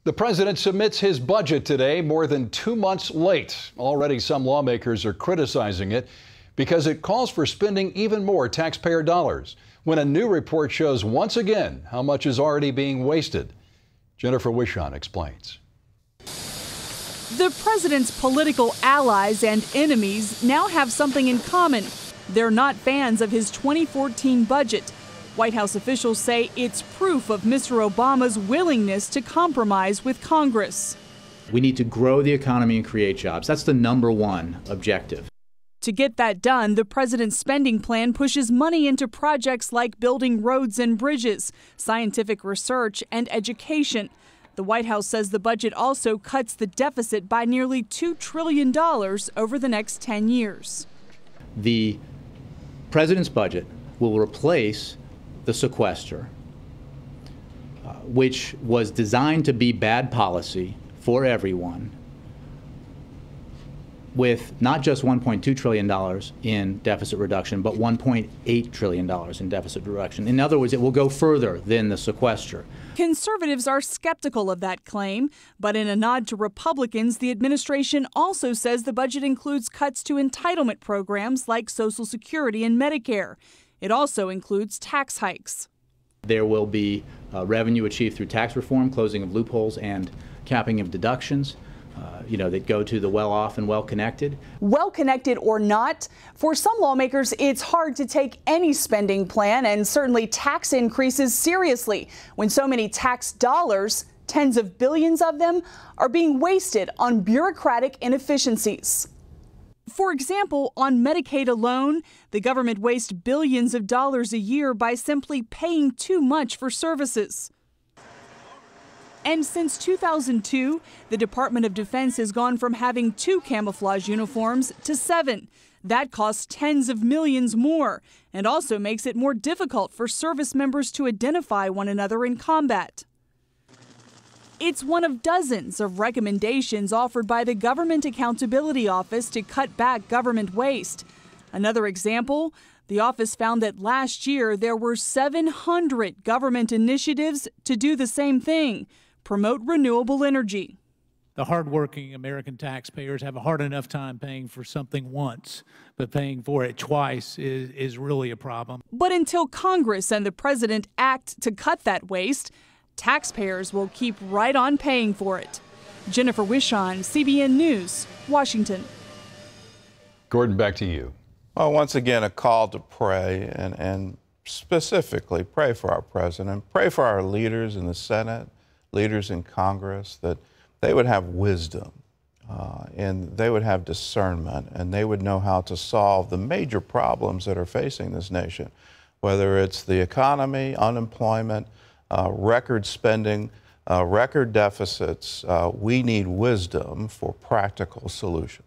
The president submits his budget today, more than 2 months late. Already some lawmakers are criticizing it because it calls for spending even more taxpayer dollars, when a new report shows once again how much is already being wasted. Jennifer Wishon explains. The president's political allies and enemies now have something in common. They're not fans of his 2014 budget. White House officials say it's proof of Mr. Obama's willingness to compromise with Congress. We need to grow the economy and create jobs. That's the #1 objective. To get that done, the president's spending plan pushes money into projects like building roads and bridges, scientific research, and education. The White House says the budget also cuts the deficit by nearly $2 trillion over the next 10 years. The president's budget will replace the sequester, which was designed to be bad policy for everyone, with not just $1.2 trillion in deficit reduction, but $1.8 trillion in deficit reduction. In other words, it will go further than the sequester. Conservatives are skeptical of that claim, but in a nod to Republicans, the administration also says the budget includes cuts to entitlement programs like Social Security and Medicare. It also includes tax hikes. There will be revenue achieved through tax reform, closing of loopholes, and capping of deductions, that go to the well-off and well-connected. Well-connected or not, for some lawmakers, it's hard to take any spending plan and certainly tax increases seriously when so many tax dollars, tens of billions of them, are being wasted on bureaucratic inefficiencies. For example, on Medicaid alone, the government wastes billions of dollars a year by simply paying too much for services. And since 2002, the Department of Defense has gone from having 2 camouflage uniforms to 7. That costs tens of millions more and also makes it more difficult for service members to identify one another in combat. It's one of dozens of recommendations offered by the Government Accountability Office to cut back government waste. Another example, the office found that last year there were 700 government initiatives to do the same thing, promote renewable energy. The hardworking American taxpayers have a hard enough time paying for something once, but paying for it twice is really a problem. But until Congress and the president act to cut that waste, taxpayers will keep right on paying for it. Jennifer Wishon, CBN News, Washington. Gordon, back to you. Well, once again, a call to pray and specifically pray for our president, pray for our leaders in the Senate, leaders in Congress, that they would have wisdom and they would have discernment and they would know how to solve the major problems that are facing this nation, whether it's the economy, unemployment, record spending, record deficits. We need wisdom for practical solutions.